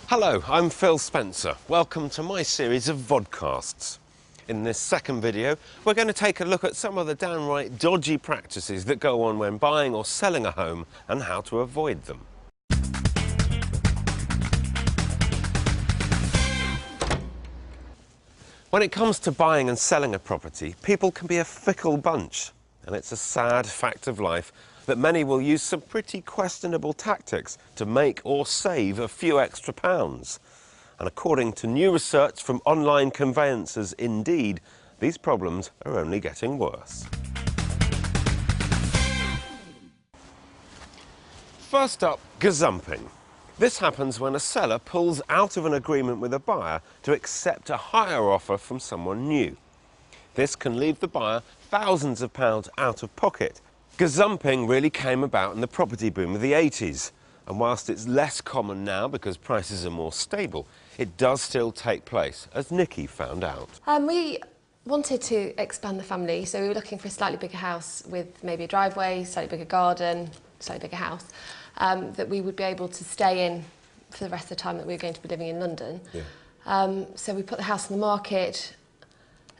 Hello, I'm Phil Spencer. Welcome to my series of vodcasts. In this second video, we're going to take a look at some of the downright dodgy practices that go on when buying or selling a home and how to avoid them. When it comes to buying and selling a property, people can be a fickle bunch, and it's a sad fact of life that many will use some pretty questionable tactics to make or save a few extra pounds. And according to new research from online conveyancers Indeed, these problems are only getting worse. First up, gazumping. This happens when a seller pulls out of an agreement with a buyer to accept a higher offer from someone new. This can leave the buyer thousands of pounds out of pocket. Gazumping really came about in the property boom of the 80s, and whilst it's less common now because prices are more stable, it does still take place, as Nikki found out. We wanted to expand the family, so we were looking for a slightly bigger house with maybe a driveway, slightly bigger garden, slightly bigger house, that we would be able to stay in for the rest of the time that we were going to be living in London. Yeah. So we put the house on the market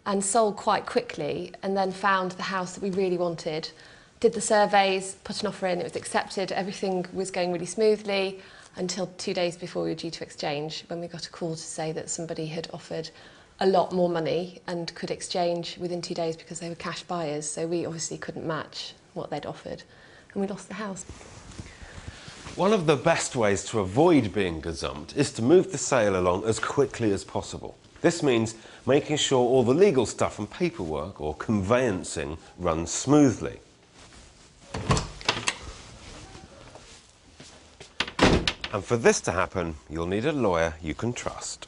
and sold quite quickly, and then found the house that we really wanted. Did the surveys, put an offer in, it was accepted, everything was going really smoothly until 2 days before we were due to exchange, when we got a call to say that somebody had offered a lot more money and could exchange within 2 days because they were cash buyers, so we obviously couldn't match what they'd offered, and we lost the house. One of the best ways to avoid being gazumped is to move the sale along as quickly as possible. This means making sure all the legal stuff and paperwork, or conveyancing, runs smoothly. And for this to happen, you'll need a lawyer you can trust.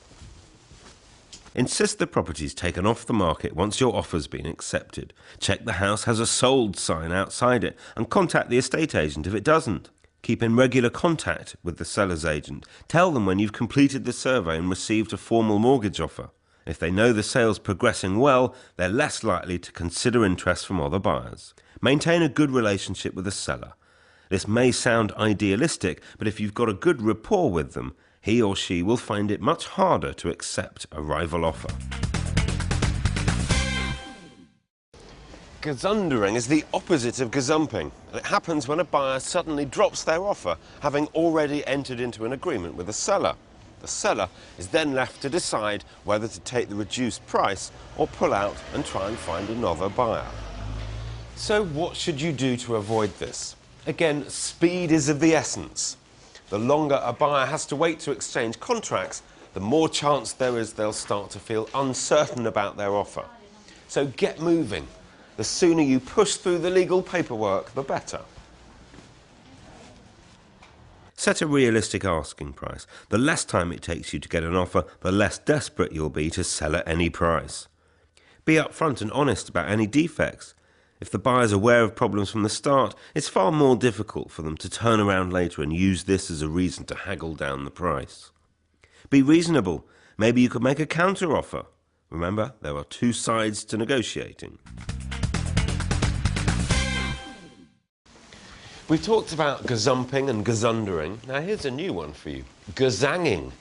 Insist the property's taken off the market once your offer's been accepted. Check the house has a sold sign outside it and contact the estate agent if it doesn't. Keep in regular contact with the seller's agent. Tell them when you've completed the survey and received a formal mortgage offer. If they know the sale's progressing well, they're less likely to consider interest from other buyers. Maintain a good relationship with the seller. This may sound idealistic, but if you've got a good rapport with them, he or she will find it much harder to accept a rival offer. Gazundering is the opposite of gazumping. It happens when a buyer suddenly drops their offer, having already entered into an agreement with the seller. The seller is then left to decide whether to take the reduced price or pull out and try and find another buyer. So what should you do to avoid this? Again, speed is of the essence. The longer a buyer has to wait to exchange contracts, the more chance there is they'll start to feel uncertain about their offer. So get moving. The sooner you push through the legal paperwork, the better. Set a realistic asking price. The less time it takes you to get an offer, the less desperate you'll be to sell at any price. Be upfront and honest about any defects. If the buyer's aware of problems from the start, it's far more difficult for them to turn around later and use this as a reason to haggle down the price. Be reasonable. Maybe you could make a counter-offer. Remember, there are two sides to negotiating. We've talked about gazumping and gazundering. Now here's a new one for you. Gazanging.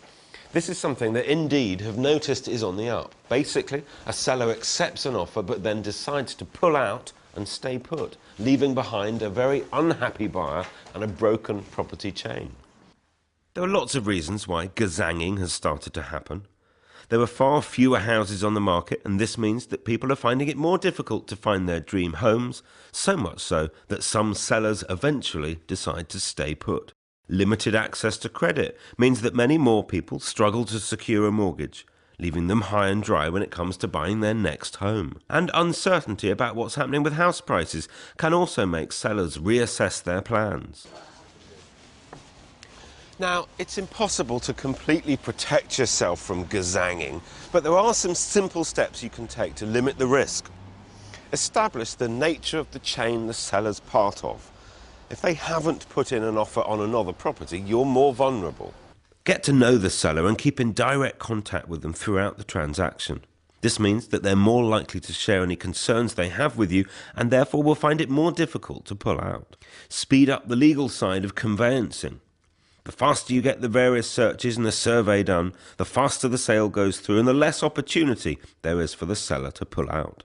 This is something that Indeed have noticed is on the up. Basically, a seller accepts an offer but then decides to pull out and stay put, leaving behind a very unhappy buyer and a broken property chain. There are lots of reasons why gazanging has started to happen. There are far fewer houses on the market, and this means that people are finding it more difficult to find their dream homes, so much so that some sellers eventually decide to stay put. Limited access to credit means that many more people struggle to secure a mortgage, leaving them high and dry when it comes to buying their next home. And uncertainty about what's happening with house prices can also make sellers reassess their plans. Now, it's impossible to completely protect yourself from gazanging, but there are some simple steps you can take to limit the risk. Establish the nature of the chain the seller's part of. If they haven't put in an offer on another property, you're more vulnerable. Get to know the seller and keep in direct contact with them throughout the transaction. This means that they're more likely to share any concerns they have with you and therefore will find it more difficult to pull out. Speed up the legal side of conveyancing. The faster you get the various searches and the survey done, the faster the sale goes through and the less opportunity there is for the seller to pull out.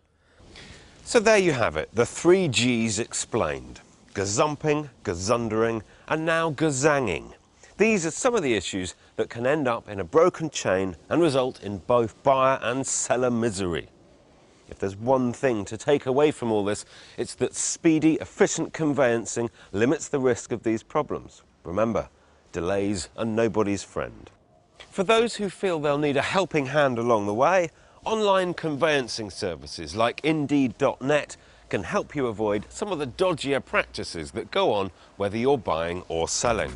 So there you have it, the 3 Gs explained. Gazumping, Gazundering, and now Gazanging. These are some of the issues that can end up in a broken chain and result in both buyer and seller misery. If there's one thing to take away from all this, it's that speedy, efficient conveyancing limits the risk of these problems. Remember, delays are nobody's friend. For those who feel they'll need a helping hand along the way, online conveyancing services like Indeed.net can help you avoid some of the dodgier practices that go on whether you're buying or selling.